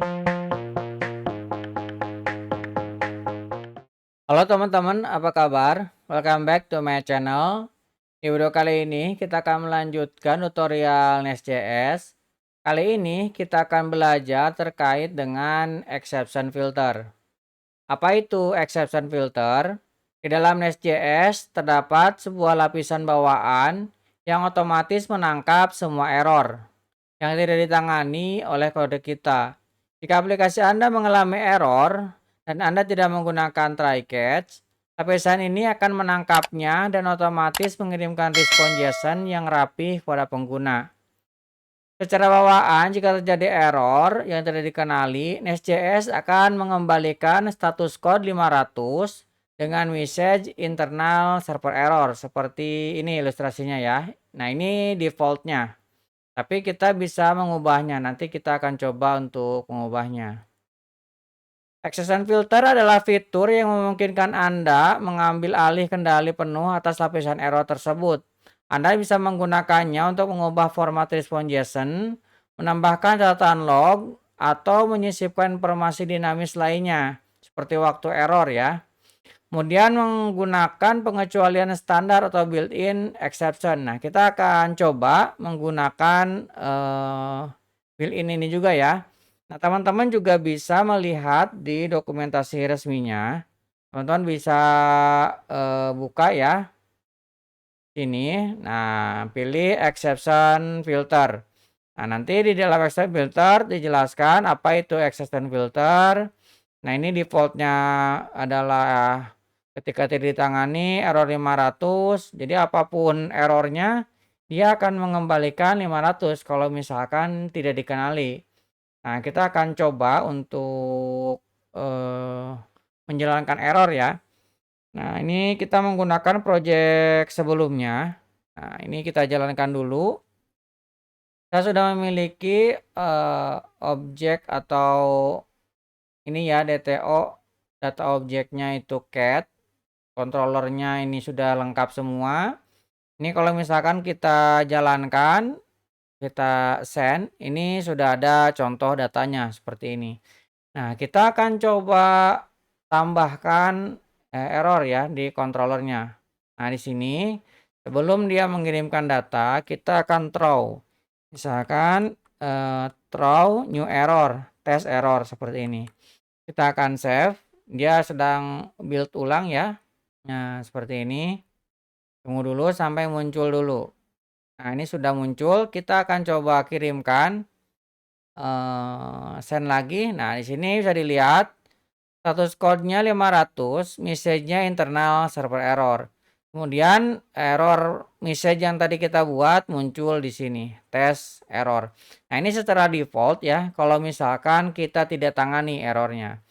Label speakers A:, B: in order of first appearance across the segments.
A: Halo teman-teman, apa kabar? Welcome back to my channel. Di video kali ini kita akan melanjutkan tutorial Nest.js. Kali ini kita akan belajar terkait dengan exception filter. Apa itu exception filter? Di dalam Nest.js terdapat sebuah lapisan bawaan yang otomatis menangkap semua error yang tidak ditangani oleh kode kita. Jika aplikasi Anda mengalami error dan Anda tidak menggunakan try catch, lapisan ini akan menangkapnya dan otomatis mengirimkan respon JSON yang rapi kepada pengguna. Secara bawaan, jika terjadi error yang tidak dikenali, Nest.js akan mengembalikan status code 500 dengan message internal server error. Seperti ini ilustrasinya ya. Nah, ini defaultnya. Tapi kita bisa mengubahnya, nanti kita akan coba untuk mengubahnya. Exception filter adalah fitur yang memungkinkan Anda mengambil alih kendali penuh atas lapisan error tersebut. Anda bisa menggunakannya untuk mengubah format respon JSON, menambahkan catatan log, atau menyisipkan informasi dinamis lainnya, seperti waktu error ya. Kemudian menggunakan pengecualian standar atau built-in exception. Nah, kita akan coba menggunakan built-in ini juga ya. Nah, teman-teman juga bisa melihat di dokumentasi resminya. Teman-teman bisa buka ya sini. Nah, pilih exception filter. Nah, nanti di dalam exception filter dijelaskan apa itu exception filter. Nah, ini defaultnya adalah ketika tidak ditangani error 500. Jadi apapun errornya dia akan mengembalikan 500 kalau misalkan tidak dikenali. Nah, kita akan coba untuk menjalankan error ya. Nah, ini kita menggunakan project sebelumnya. Nah, ini kita jalankan dulu. Saya sudah memiliki objek atau ini ya DTO, data objeknya itu cat. Controllernya ini sudah lengkap semua. Ini kalau misalkan kita jalankan, kita send, ini sudah ada contoh datanya seperti ini. Nah, kita akan coba tambahkan error ya di controllernya. Nah, di sini sebelum dia mengirimkan data, kita akan throw. Misalkan throw new error, test error seperti ini. Kita akan save, dia sedang build ulang ya. Nah, seperti ini. Tunggu dulu sampai muncul dulu. Nah, ini sudah muncul, kita akan coba kirimkan send lagi. Nah, di sini bisa dilihat status code-nya 500, message-nya internal server error. Kemudian error message yang tadi kita buat muncul di sini, test error. Nah, ini secara default ya, kalau misalkan kita tidak tangani errornya.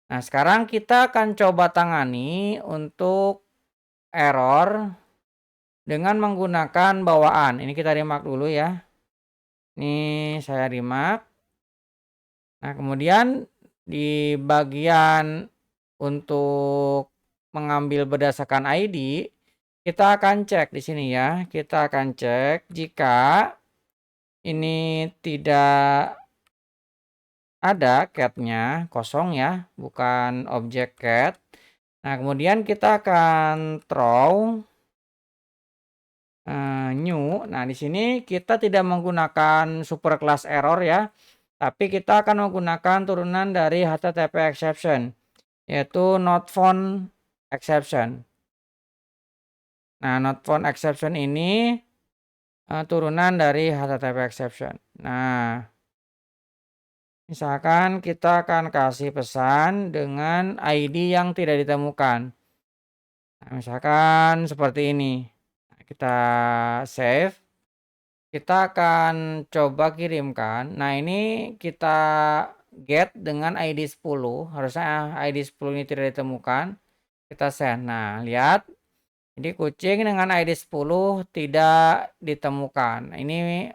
A: Nah, sekarang kita akan coba tangani untuk error dengan menggunakan bawaan. Ini kita remark dulu ya. Ini saya remark. Nah, kemudian di bagian untuk mengambil berdasarkan ID, kita akan cek di sini ya. Kita akan cek jika ini tidak ada cat-nya, kosong ya, bukan objek cat. Nah, kemudian kita akan throw new. Nah, di sini kita tidak menggunakan super class error ya, tapi kita akan menggunakan turunan dari HTTP exception, yaitu not found exception. Nah, not found exception ini turunan dari HTTP exception. Nah, misalkan kita akan kasih pesan dengan ID yang tidak ditemukan. Nah, misalkan seperti ini. Nah, kita save. Kita akan coba kirimkan. Nah, ini kita get dengan ID 10. Harusnya ID 10 ini tidak ditemukan. Kita send. Nah, lihat. Jadi kucing dengan ID 10 tidak ditemukan. Ini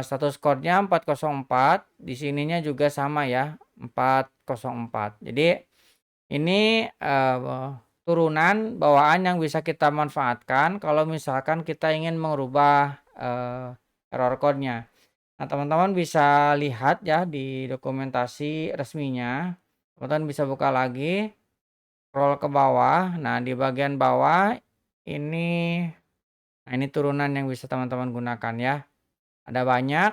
A: status code-nya 404. Di sininya juga sama ya, 404. Jadi ini turunan bawaan yang bisa kita manfaatkan kalau misalkan kita ingin merubah error code-nya. Nah, teman-teman bisa lihat ya di dokumentasi resminya. Teman-teman bisa buka lagi, scroll ke bawah. Nah, di bagian bawah ini nah ini turunan yang bisa teman-teman gunakan ya. Ada banyak,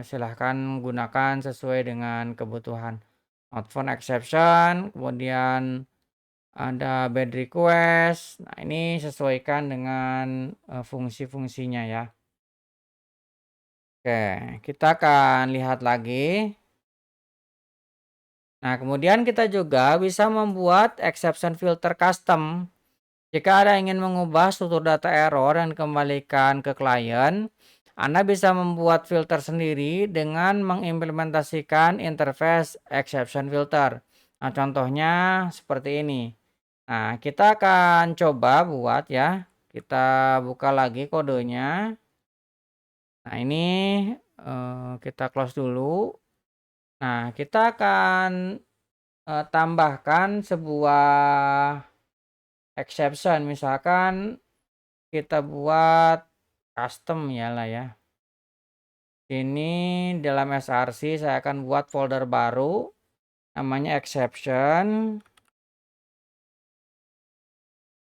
A: silahkan gunakan sesuai dengan kebutuhan. Not found exception, kemudian ada bad request. Nah, ini sesuaikan dengan, fungsi-fungsinya ya. Oke, kita akan lihat lagi. Nah, kemudian kita juga bisa membuat exception filter custom. Jika Anda ingin mengubah struktur data error dan kembalikan ke klien, Anda bisa membuat filter sendiri dengan mengimplementasikan interface exception filter. Nah, contohnya seperti ini. Nah, kita akan coba buat ya. Kita buka lagi kodenya. Nah, ini kita close dulu. Nah, kita akan tambahkan sebuah exception, misalkan kita buat custom ya lah ya. Ini dalam src saya akan buat folder baru namanya exception.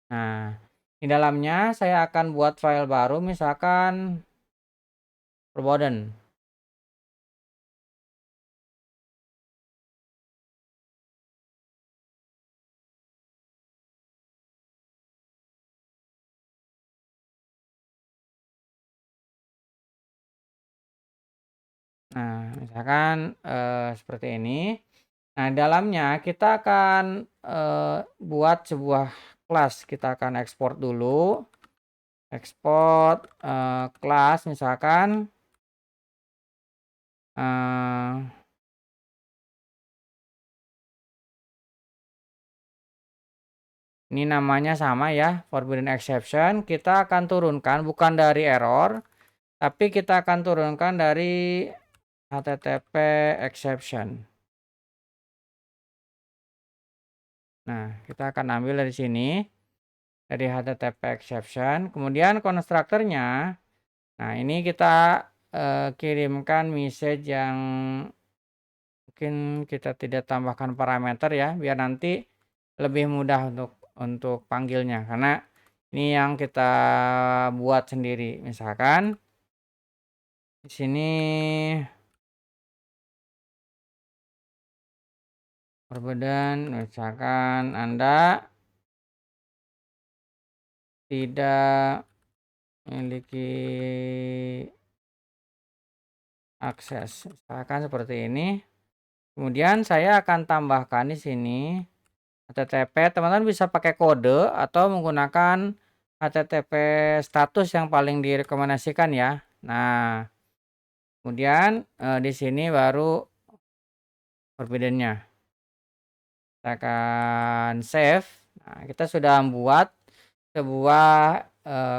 A: Nah, di dalamnya saya akan buat file baru misalkan Perboden. Nah, misalkan seperti ini. Nah, dalamnya kita akan buat sebuah kelas. Kita akan ekspor dulu. Ekspor kelas misalkan ini namanya sama ya, forbidden exception. Kita akan turunkan bukan dari error, tapi kita akan turunkan dari HTTP exception. Nah, kita akan ambil dari sini, dari HTTP exception. Kemudian konstruktornya, nah ini kita kirimkan message yang mungkin kita tidak tambahkan parameter ya, biar nanti lebih mudah untuk panggilnya. Karena ini yang kita buat sendiri. Misalkan di sini perbedaan, misalkan Anda tidak memiliki akses, misalkan seperti ini. Kemudian saya akan tambahkan di sini HTTP. Teman-teman bisa pakai kode atau menggunakan HTTP status yang paling direkomendasikan ya. Nah, kemudian di sini baru perbedaannya. Kita akan save. Nah, kita sudah membuat sebuah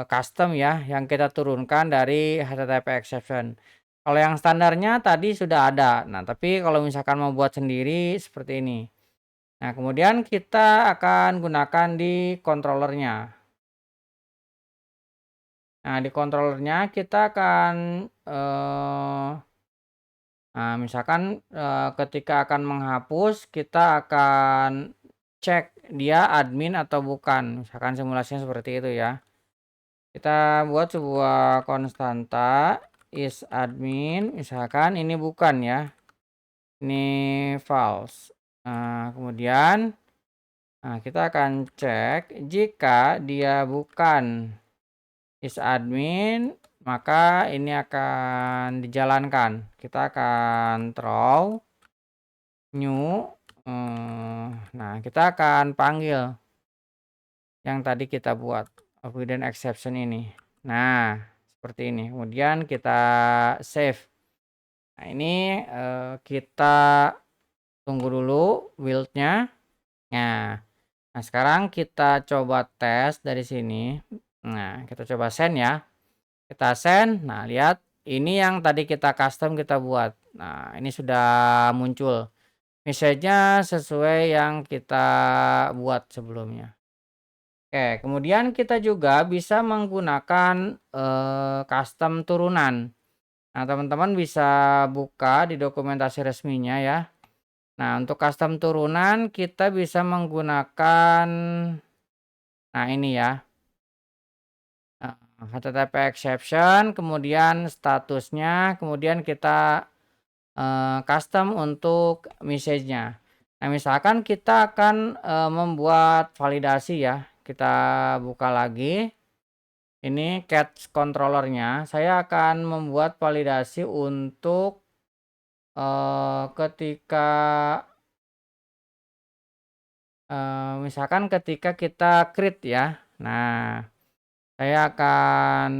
A: custom ya yang kita turunkan dari HTTP exception. Kalau yang standarnya tadi sudah ada. Nah, tapi kalau misalkan mau buat sendiri seperti ini. Nah, kemudian kita akan gunakan di controllernya. Nah, di controllernya kita akan nah, misalkan ketika akan menghapus kita akan cek dia admin atau bukan. Misalkan simulasinya seperti itu ya. Kita buat sebuah konstanta is admin, misalkan ini bukan ya. Ini false. Nah, kemudian kita akan cek jika dia bukan is admin, maka ini akan dijalankan. Kita akan throw new. Nah, kita akan panggil yang tadi kita buat forbidden exception ini. Nah, seperti ini. Kemudian kita save. Nah, ini kita tunggu dulu build-nya. Nah, sekarang kita coba tes dari sini. Nah, kita coba send ya. Kita send. Nah, lihat ini yang tadi kita custom kita buat. Nah, ini sudah muncul message-nya sesuai yang kita buat sebelumnya. Oke, kemudian kita juga bisa menggunakan custom turunan. Nah, teman-teman bisa buka di dokumentasi resminya ya. Nah, untuk custom turunan kita bisa menggunakan, nah ini ya, HTTP exception, kemudian statusnya, kemudian kita custom untuk message-nya. Nah, misalkan kita akan membuat validasi ya. Kita buka lagi. Ini catch controller-nya. Saya akan membuat validasi untuk ketika misalkan ketika kita create ya. Nah, saya akan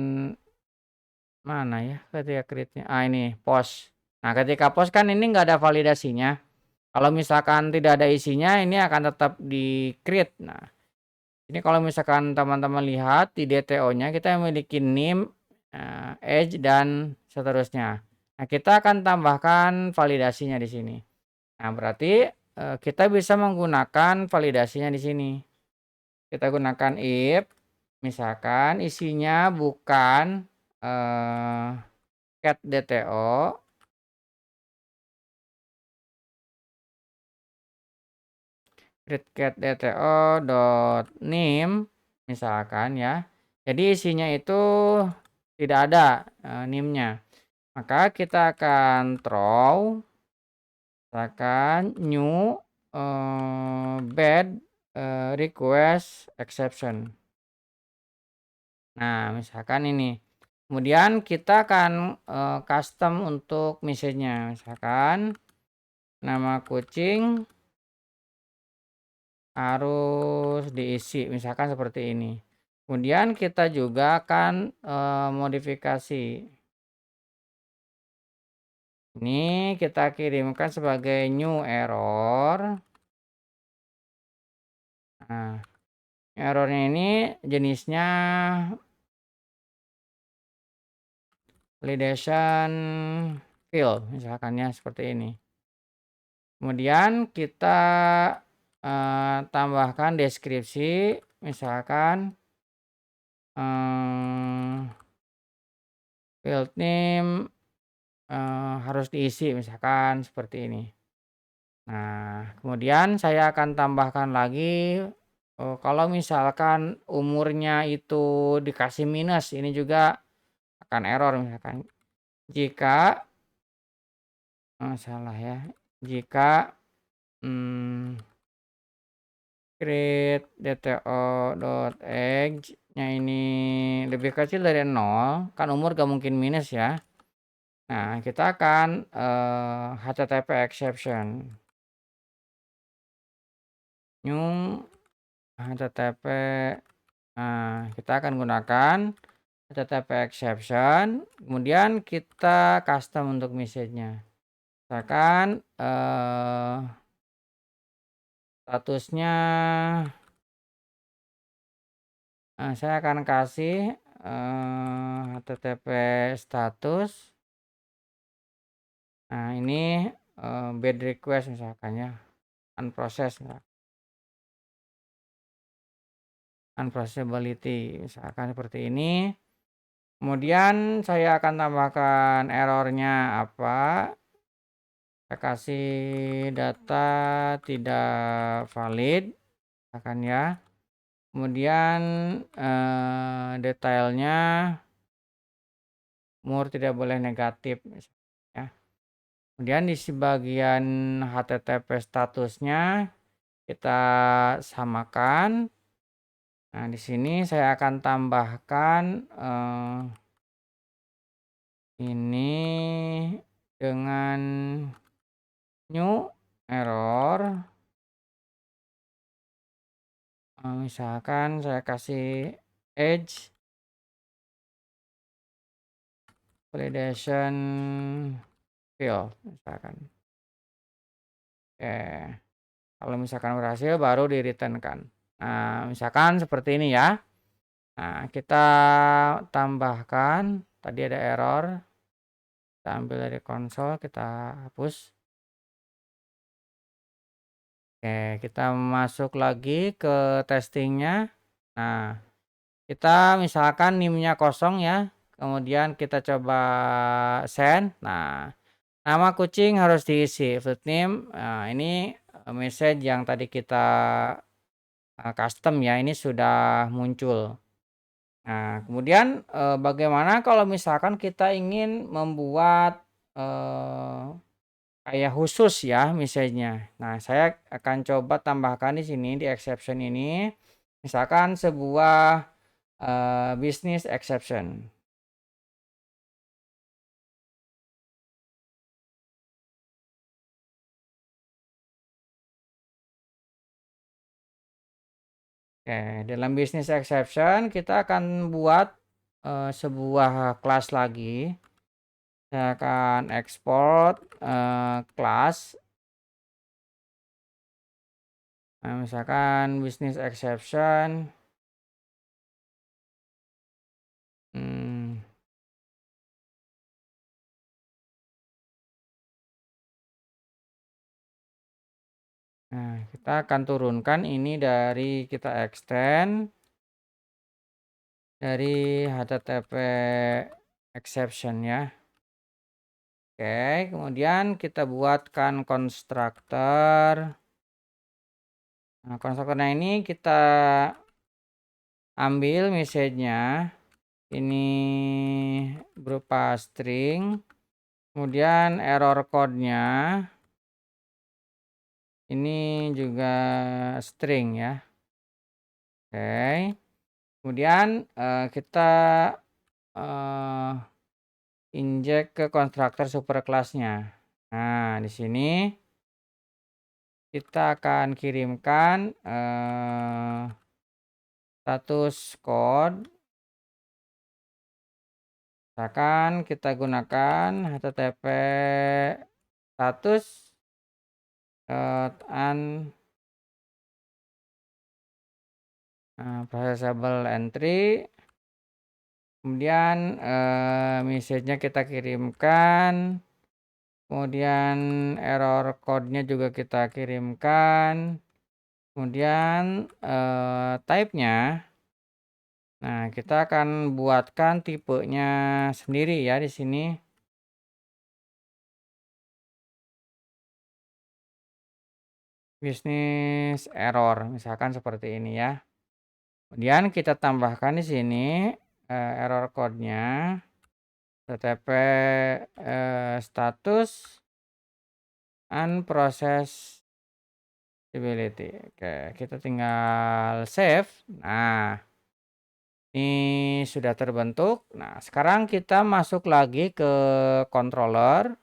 A: mana ya ketika create-nya? Ini post. Nah, ketika post kan ini nggak ada validasinya. Kalau misalkan tidak ada isinya, ini akan tetap di-create. Nah, ini kalau misalkan teman-teman lihat di DTO-nya kita memiliki name, age, dan seterusnya. Nah, kita akan tambahkan validasinya di sini. Nah, berarti kita bisa menggunakan validasinya di sini. Kita gunakan if, misalkan isinya bukan cat DTO, create DTO dot name misalkan ya. Jadi isinya itu tidak ada name-nya. Maka kita akan throw misalkan new bad request exception. Nah, misalkan ini. Kemudian kita akan custom untuk message-nya. Misalkan nama kucing harus diisi, misalkan seperti ini. Kemudian kita juga akan modifikasi. Ini kita kirimkan sebagai new error. Nah, errornya ini jenisnya validation field, misalkan ya seperti ini. Kemudian kita tambahkan deskripsi, misalkan field name harus diisi, misalkan seperti ini. Nah, kemudian saya akan tambahkan lagi, kalau misalkan umurnya itu dikasih minus, ini juga akan error misalkan. Jika salah ya, jika create dto.age-nya ini lebih kecil dari 0, kan umur gak mungkin minus ya. Nah, kita akan HTTP exception. New HTTP, kita akan gunakan HTTP exception, kemudian kita custom untuk message-nya. Misalkan statusnya saya akan kasih HTTP status. Nah, ini bad request misalkan ya, unprocessed, unprocessability misalkan seperti ini. Kemudian saya akan tambahkan errornya apa. Saya kasih data tidak valid misalkan ya. Kemudian detailnya umur tidak boleh negatif ya. Kemudian di bagian HTTP statusnya kita samakan. Nah, di sini saya akan tambahkan ini dengan new error. Misalkan saya kasih age validation field misalkan. Oke. Kalau misalkan berhasil baru di-return-kan. Nah, misalkan seperti ini ya. Nah, kita tambahkan, tadi ada error. Kita ambil dari konsol, kita hapus. Oke, kita masuk lagi ke testingnya. Nah, kita misalkan NIM-nya kosong ya. kemudian kita coba send. Nah, nama kucing harus diisi, food name, ini, message yang tadi kita, custom ya, ini sudah muncul. Nah, kemudian, bagaimana kalau misalkan kita ingin membuat, eee, kayak khusus ya message-nya. Nah, saya akan coba tambahkan di sini, di exception ini, misalkan sebuah, business exception. Oke, dalam business exception kita akan buat, sebuah kelas lagi. Saya akan export, kelas, misalkan business exception, mmm, nah kita akan turunkan ini dari kita extend dari HTTP exception ya. Oke, kemudian kita buatkan konstruktor. Nah, konstruktornya ini kita ambil message-nya, ini berupa string, kemudian error code-nya ini juga string ya. Oke, kemudian, kita, eee, injek ke konstruktor super kelasnya. Nah, di sini kita akan kirimkan, status code, misalkan kita gunakan HTTP status, processable entry, kemudian, message-nya kita kirimkan, kemudian error code-nya juga kita kirimkan, kemudian, type-nya, nah kita akan buatkan tipenya sendiri ya di sini. Business error, misalkan seperti ini ya. Kemudian kita tambahkan di sini, error code-nya, HTTP, status unprocessability. Oke, kita tinggal save. Nah, ini sudah terbentuk. Nah, sekarang kita masuk lagi ke controller.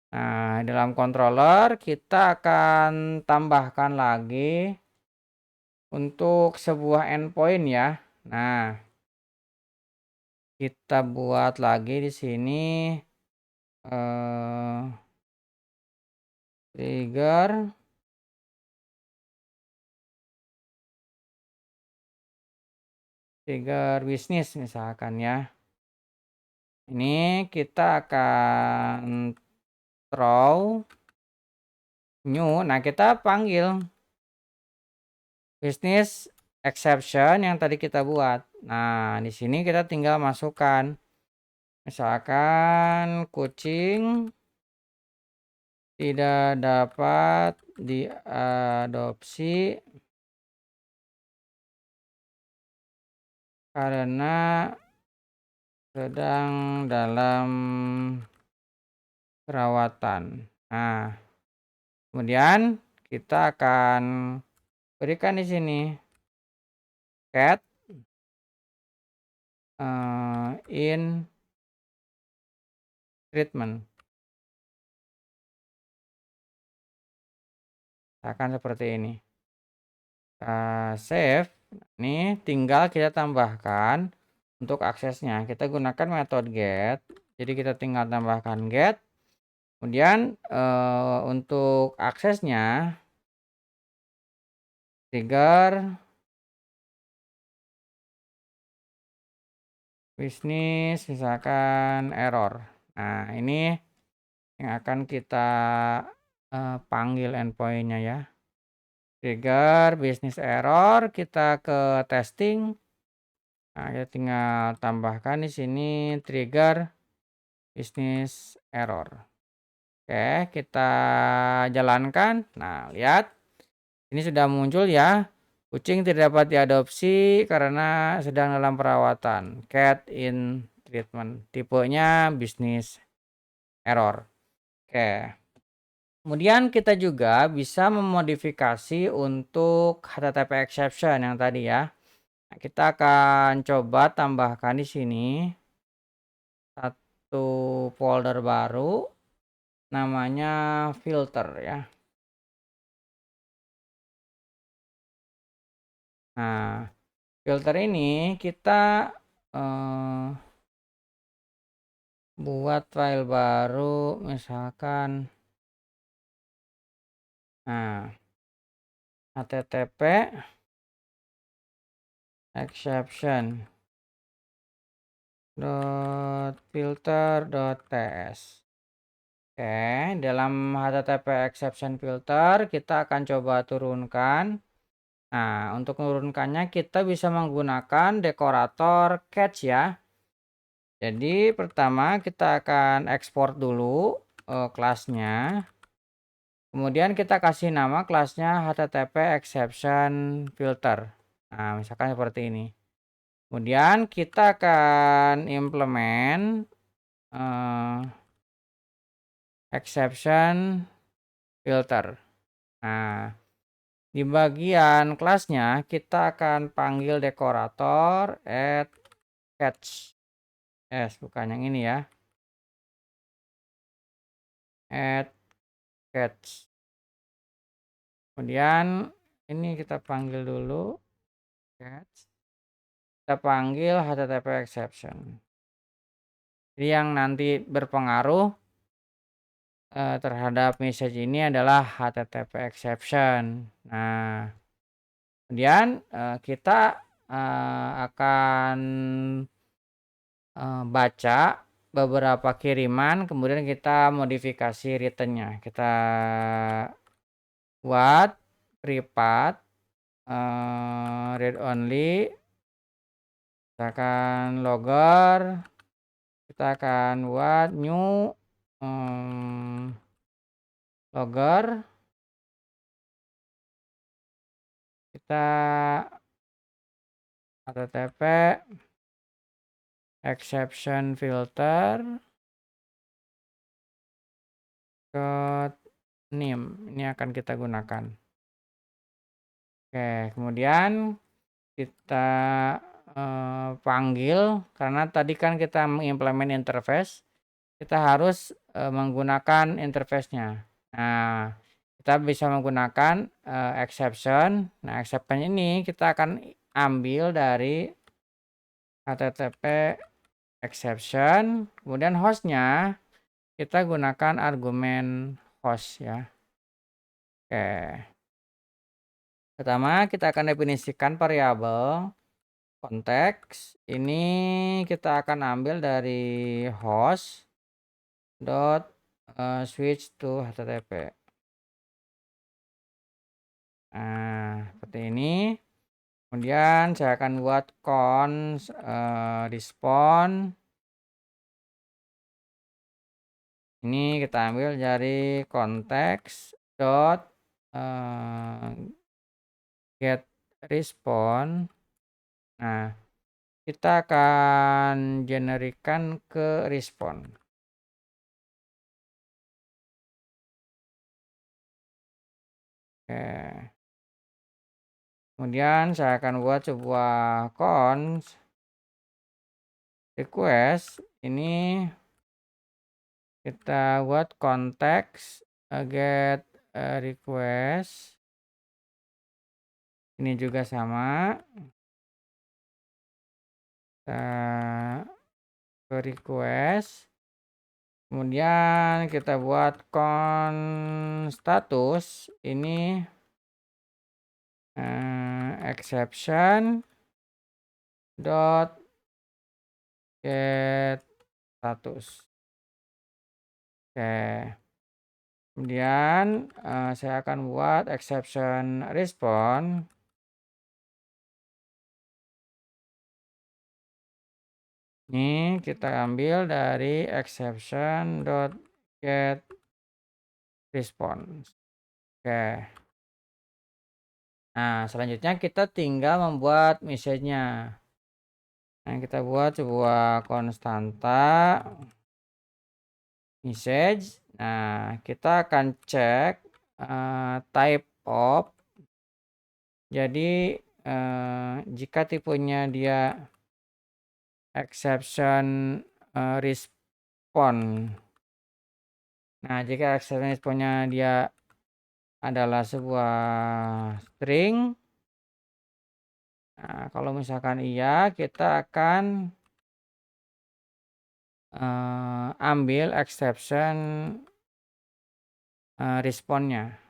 A: Nah, dalam controller kita akan tambahkan lagi untuk sebuah endpoint ya. Nah, kita buat lagi di sini, eh, trigger bisnis misalkan ya. Ini kita akan throw new. Nah, kita panggil business exception yang tadi kita buat. Nah, di sini kita tinggal masukkan misalkan kucing tidak dapat diadopsi karena sedang dalam perawatan. Nah, kemudian kita akan berikan di sini cat, in treatment. Akan seperti ini. Save. Ini tinggal kita tambahkan untuk aksesnya. Kita gunakan metode get. Jadi kita tinggal tambahkan get. Kemudian untuk aksesnya trigger bisnis misalkan error. Nah, ini yang akan kita panggil endpoint-nya ya. Trigger bisnis error, kita ke testing. Nah, kita tinggal tambahkan di sini trigger bisnis error. Oke, kita jalankan. Nah, lihat ini sudah muncul ya. Kucing tidak dapat diadopsi karena sedang dalam perawatan. Cat in treatment. Tipenya bisnis error. Oke. Kemudian kita juga bisa memodifikasi untuk HTTP exception yang tadi ya. Nah, kita akan coba tambahkan di sini satu folder baru namanya filter ya. Nah, filter ini kita buat file baru misalkan http exception .filter.ts. Oke, dalam http exception filter kita akan coba turunkan. Nah, untuk menurunkannya kita bisa menggunakan dekorator catch ya. Jadi pertama kita akan ekspor dulu kelasnya. Kemudian kita kasih nama kelasnya http exception filter. Nah, misalkan seperti ini. Kemudian kita akan implement exception filter. Nah, di bagian kelasnya kita akan panggil dekorator add catch. Bukan yang ini ya. Add catch. Kemudian ini kita panggil dulu catch. Kita panggil http exception. Jadi yang nanti berpengaruh terhadap message ini adalah http exception. Nah, kemudian kita akan baca beberapa kiriman, kemudian kita modifikasi returnnya. Kita buat privat read only, misalkan logger, kita akan buat new logger, kita http exception filter name ini akan kita gunakan. Oke, kemudian kita panggil karena tadi kan kita mengimplement interface, kita harus menggunakan interface-nya. Nah, kita bisa menggunakan exception. Nah, exception ini kita akan ambil dari http exception, kemudian hostnya kita gunakan argumen host ya. Oke. Pertama kita akan definisikan variabel konteks. Ini kita akan ambil dari host dot switch to http. Nah, seperti ini. Kemudian saya akan buat const respond. Ini kita ambil dari konteks dot get respond. Nah, kita akan generikan ke respond. Oke. Kemudian saya akan buat sebuah const request. Ini kita buat konteks get request. Ini juga sama. Kita ke request. Kemudian kita buat const status. Ini exception dot get status. Oke, kemudian saya akan buat exception respond. Ini kita ambil dari exception.get response. Oke. Nah, selanjutnya kita tinggal membuat message-nya. Nah, kita buat sebuah konstanta message. Nah, kita akan cek type of. Jadi jika tipenya dia exception response. Nah, jika exception response-nya dia adalah sebuah string. Nah, kalau misalkan iya, kita akan ambil exception response-nya.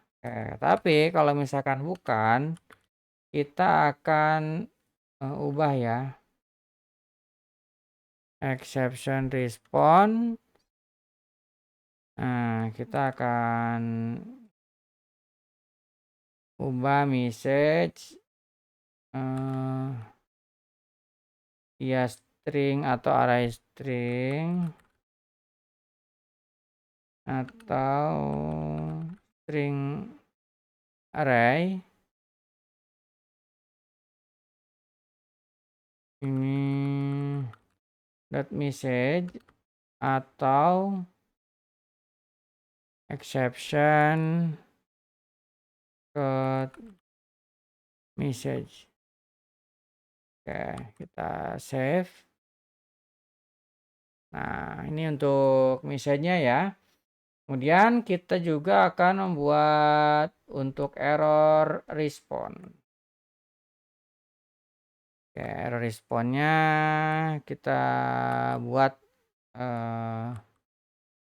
A: Tapi kalau misalkan bukan, kita akan ubah ya. Exception response. Nah, kita akan ubah message ya string atau array string atau string array. Ini dot message atau exception dot message. Oke, kita save. Nah, ini untuk message-nya ya. Kemudian kita juga akan membuat untuk error response. Oke, error response-nya kita buat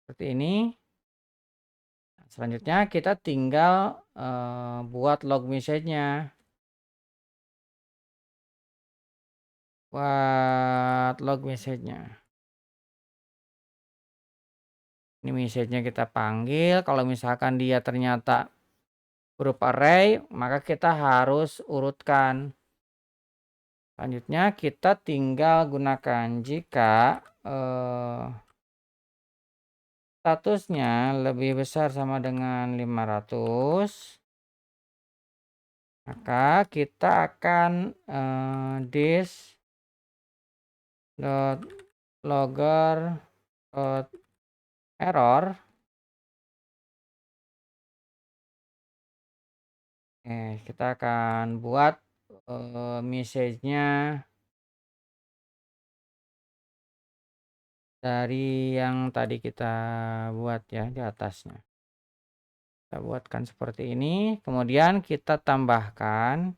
A: seperti ini. Selanjutnya kita tinggal buat log message-nya. Buat log message-nya. Ini message-nya kita panggil. Kalau misalkan dia ternyata huruf array, maka kita harus urutkan. Selanjutnya kita tinggal gunakan jika statusnya lebih besar sama dengan 500, maka kita akan this dot logger dot error. Kita akan buat message-nya dari yang tadi kita buat ya di atasnya. Kita buatkan seperti ini, kemudian kita tambahkan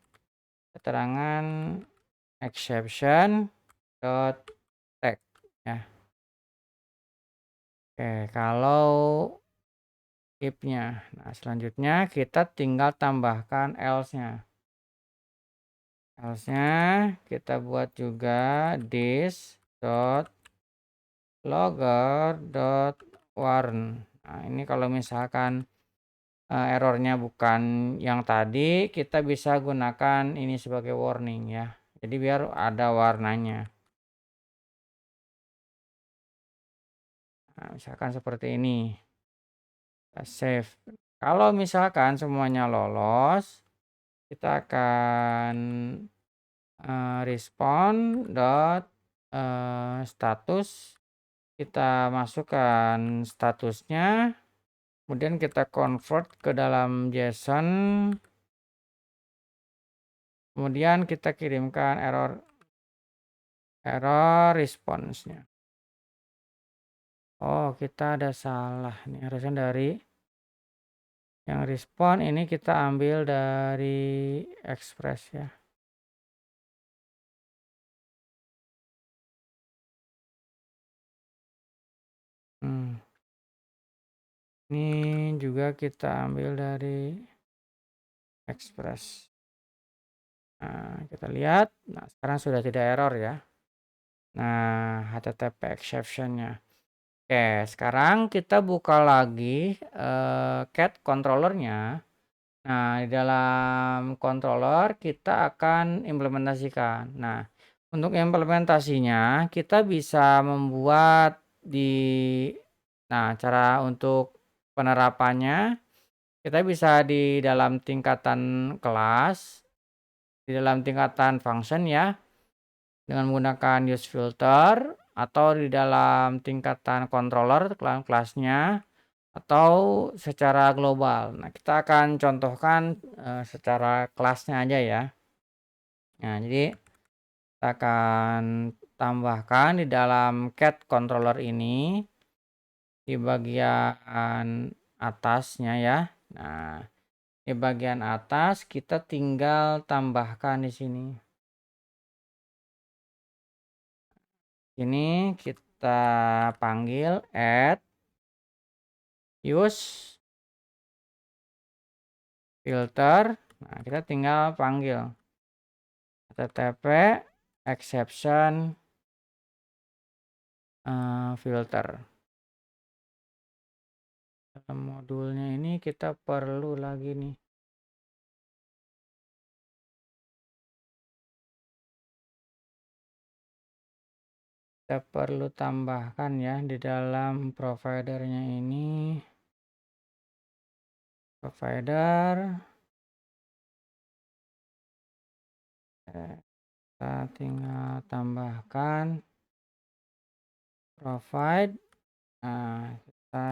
A: keterangan exception dot tag ya. Oke, kalau if-nya. Nah, selanjutnya kita tinggal tambahkan else-nya. Else-nya kita buat juga this dot logger dot warn. Nah, ini kalau misalkan errornya bukan yang tadi, kita bisa gunakan ini sebagai warning ya. Jadi biar ada warnanya. Nah, misalkan seperti ini. Kita save. Kalau misalkan semuanya lolos, kita akan respond dot status. Kita masukkan statusnya. Kemudian kita convert ke dalam JSON. Kemudian kita kirimkan error response-nya. Oh, kita ada salah nih. Harusnya dari yang respon ini kita ambil dari express ya. Ini juga kita ambil dari express. Nah, kita lihat. Nah, sekarang sudah tidak error ya. Nah, HTTP exception-nya. Oke, sekarang kita buka lagi cat controller-nya. Nah, di dalam controller kita akan implementasikan. Nah, Untuk implementasinya kita bisa membuat cara untuk penerapannya kita bisa di dalam tingkatan kelas, di dalam tingkatan function ya, dengan menggunakan use filter atau di dalam tingkatan controller kelasnya atau secara global. Nah, kita akan contohkan secara kelasnya aja ya. Nah, jadi kita akan tambahkan di dalam cat controller ini di bagian atasnya ya. Nah, di bagian atas kita tinggal tambahkan di sini. Ini kita panggil add use filter. Nah, kita tinggal panggil http exception filter. Dalam modulnya ini kita perlu lagi nih. Kita perlu tambahkan ya di dalam providernya ini. Provider. Kita tinggal tambahkan provide. Nah, kita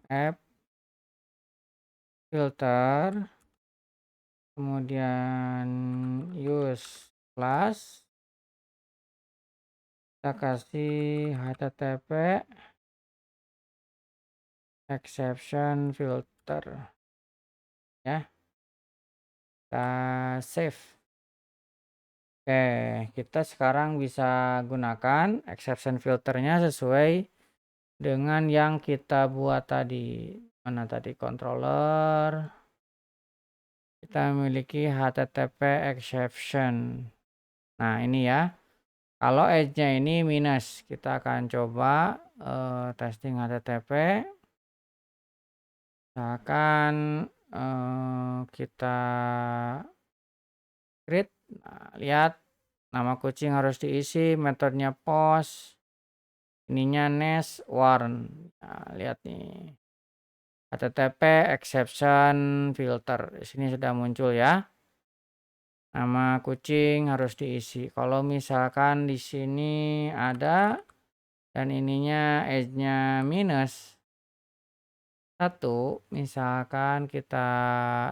A: app filter. Kemudian use class. Kita kasih http exception filter ya, kita save. Oke, kita sekarang bisa gunakan exception filternya sesuai dengan yang kita buat tadi. Mana tadi controller, kita memiliki http exception. Nah, ini ya, kalau edge-nya ini minus, kita akan coba testing http. Misalkan kita create. Nah, lihat nama kucing harus diisi, metodenya post, ininya nest warn. Nah, lihat nih, http exception filter di sini sudah muncul ya. Nama kucing harus diisi. Kalau misalkan di sini ada dan ininya edge-nya minus 1, misalkan kita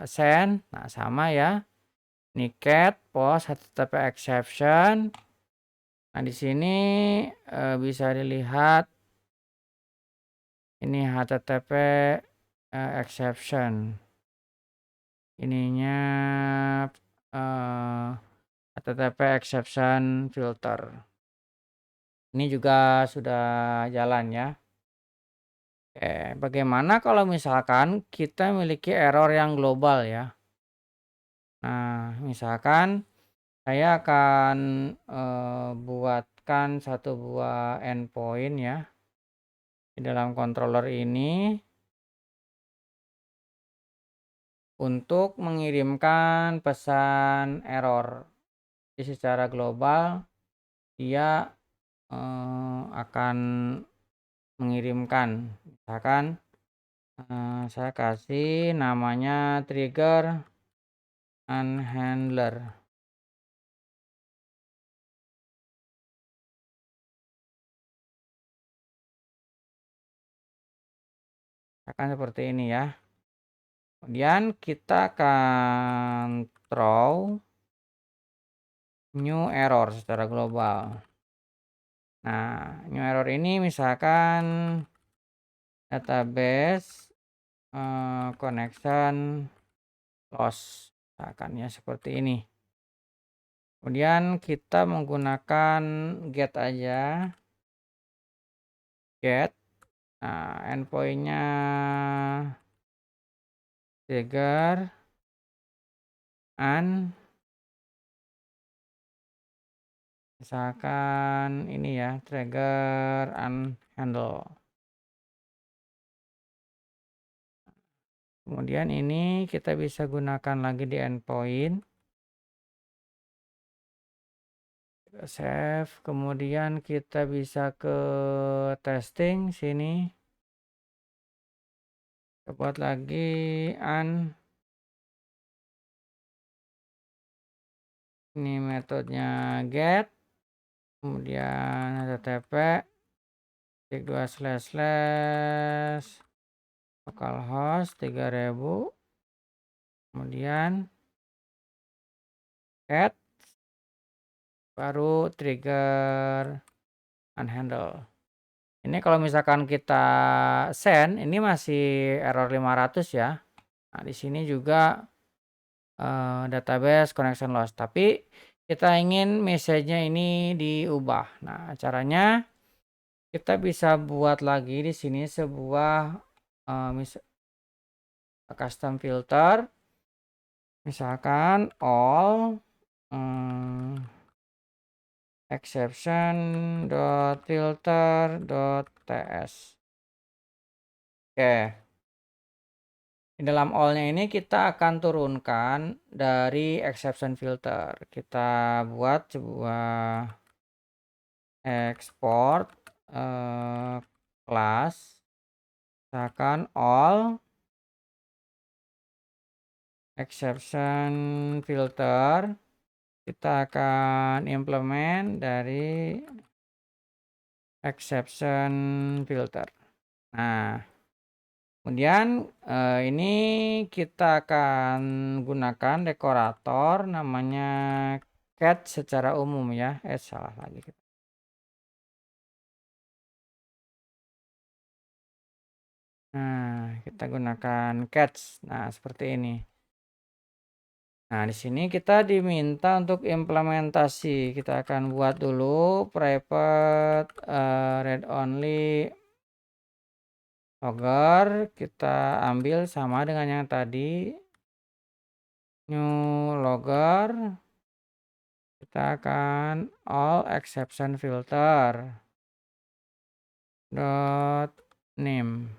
A: send, nah sama ya. Ini cat post http exception. Nah, di sini bisa dilihat ini http exception. Ininya http exception filter. Ini juga sudah jalan ya. Oke, bagaimana kalau misalkan kita memiliki error yang global ya. Nah, misalkan saya akan buatkan satu buah endpoint ya di dalam controller ini untuk mengirimkan pesan error. Jadi secara global dia akan mengirimkan. Misalkan saya kasih namanya trigger unhandler. Akan seperti ini ya. Kemudian kita akan throw new error secara global. Nah, new error ini misalkan database connection loss, misalkan ya seperti ini. Kemudian kita menggunakan get aja, get. Nah, endpointnya trigger misalkan ini ya, trigger unhandle. Kemudian ini kita bisa gunakan lagi di endpoint. save, kemudian kita bisa ke testing sini, kita buat lagi ini metodenya get, kemudian http klik 2// localhost 3000, kemudian get, baru trigger unhandle. Ini kalau misalkan kita send, ini masih error 500 ya. Nah, di sini juga database connection loss, tapi kita ingin message-nya ini diubah. Nah, caranya kita bisa buat lagi di sini sebuah custom filter, misalkan all exception.filter.ts. Oke. Di dalam all-nya ini kita akan turunkan dari exception filter. Kita buat sebuah export class, misalkan all exception filter. Kita akan implement dari exception filter. Nah, kemudian ini kita akan gunakan dekorator namanya cat secara umum ya. Salah lagi. Nah, kita gunakan catch. Nah, seperti ini. Nah, di sini kita diminta untuk implementasi. Kita akan buat dulu private read only logger. Kita ambil sama dengan yang tadi. New logger. Kita akan all exception filter dot name.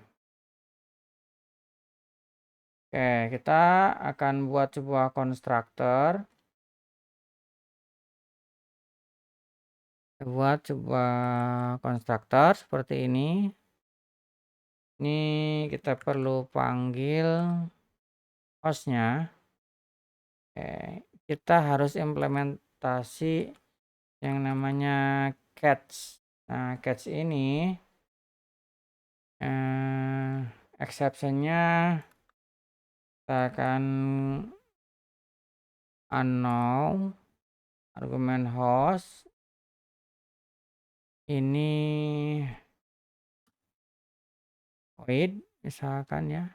A: Oke, kita akan buat sebuah constructor. Buat sebuah constructor seperti ini. Ini kita perlu panggil hostnya. Kita harus implementasi yang namanya catch. Nah, catch ini exceptionnya kita akan unknown argumen host ini void misalkan ya.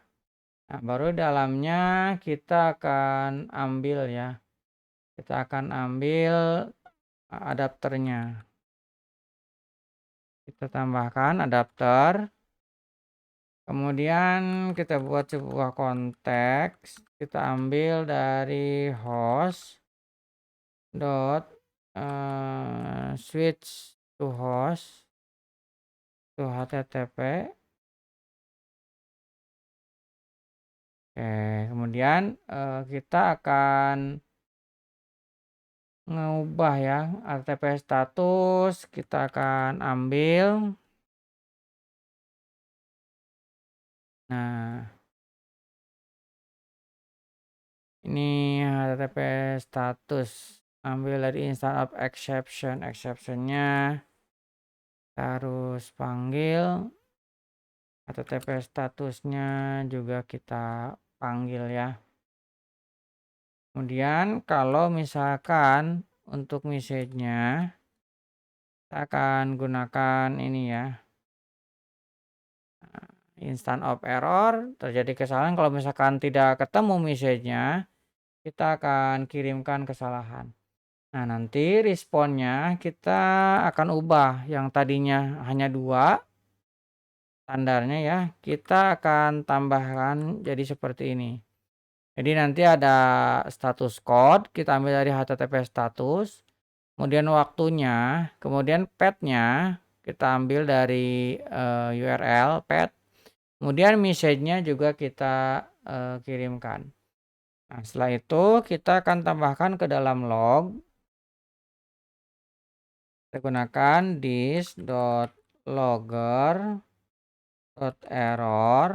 A: Nah, baru dalamnya kita akan ambil ya. Kita akan ambil adapternya. Kita tambahkan adapter. Kemudian kita buat sebuah konteks. Kita ambil dari host dot switch to host to http. Kemudian kita akan mengubah ya http status. Kita akan ambil. Nah, ini http status, ambil dari instance of exception. Exceptionnya harus panggil, http statusnya juga kita panggil ya. Kemudian kalau misalkan untuk message-nya kita akan gunakan ini ya, instance of error, terjadi kesalahan. Kalau misalkan tidak ketemu message-nya, kita akan kirimkan kesalahan. Nah, nanti responnya kita akan ubah yang tadinya hanya 2 standarnya ya, kita akan tambahkan jadi seperti ini. Jadi nanti ada status code, kita ambil dari http status, kemudian waktunya, kemudian path-nya kita ambil dari URL path, kemudian message-nya juga kita kirimkan. Nah, setelah itu kita akan tambahkan ke dalam log Kita gunakan this.logger.error.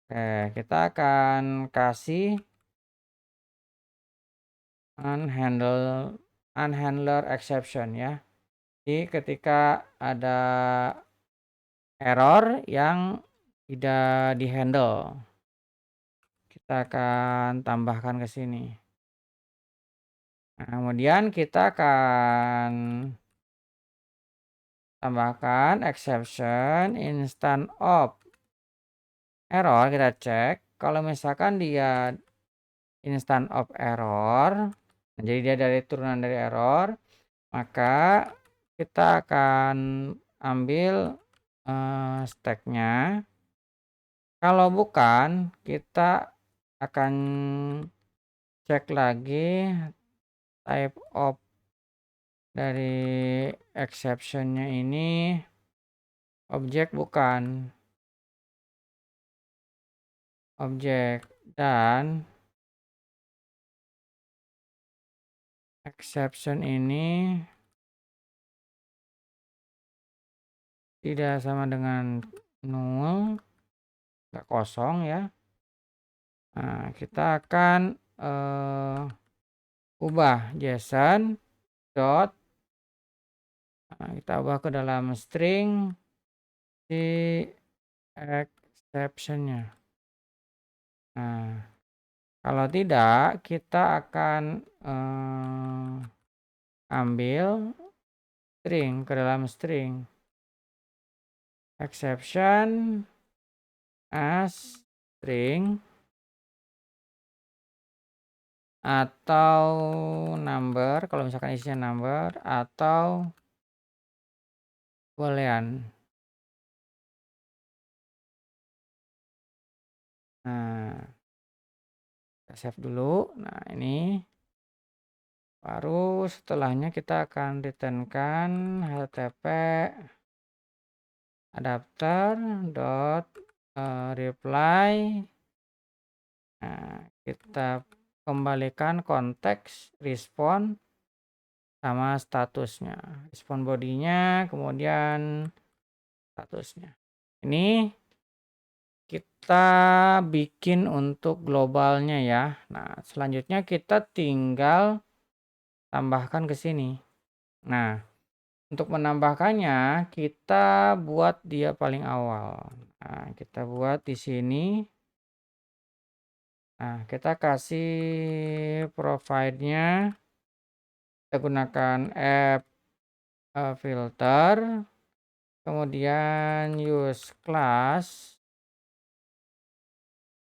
A: Oke, kita akan kasih unhandler exception ya. Jadi ketika ada error yang tidak dihandle, kita akan tambahkan ke sini. Nah, kemudian kita akan tambahkan exception instant of error. Kita cek kalau misalkan dia instant of error, jadi dia dari turunan dari error, maka kita akan ambil stacknya. Kalau bukan, kita akan cek lagi type of dari exceptionnya ini objek bukan objek, dan exception ini tidak sama dengan null, nggak kosong ya. Nah, kita akan ubah JSON dot, kita ubah ke dalam string si exceptionnya. Nah, kalau tidak kita akan ambil string ke dalam string exception as string atau number, kalau misalkan isinya number, atau boolean. Nah, kita save dulu. Nah, ini baru setelahnya kita akan returnkan http adapter dot reply. Nah, kita kembalikan konteks respon sama statusnya, respon bodinya, kemudian statusnya. Ini kita bikin untuk globalnya ya. Nah, selanjutnya kita tinggal tambahkan ke sini. Nah, untuk menambahkannya kita buat dia paling awal. Nah, kita buat di sini. Nah, kita kasih provide-nya, kita gunakan app filter, kemudian use class,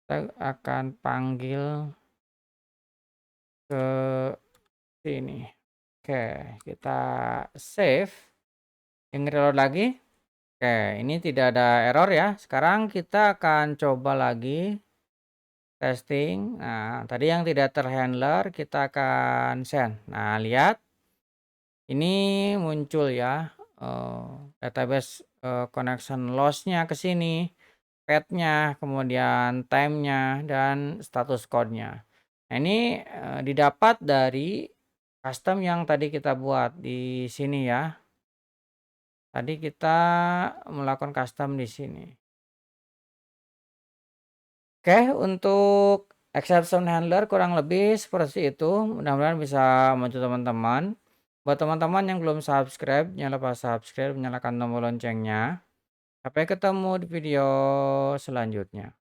A: kita akan panggil ke sini. Oke, kita save, yang reload lagi. Oke, ini tidak ada error ya. Sekarang kita akan coba lagi testing. Nah, tadi yang tidak terhandler kita akan send. Nah, lihat ini muncul ya database connection loss-nya ke sini, path-nya, kemudian time-nya, dan status code-nya. Nah, ini didapat dari custom yang tadi kita buat di sini ya. Tadi kita melakukan custom di sini. Oke, untuk exception handler kurang lebih seperti itu. Mudah-mudahan bisa membantu teman-teman. Buat teman-teman yang belum subscribe, jangan lupa subscribe, nyalakan tombol loncengnya. Sampai ketemu di video selanjutnya.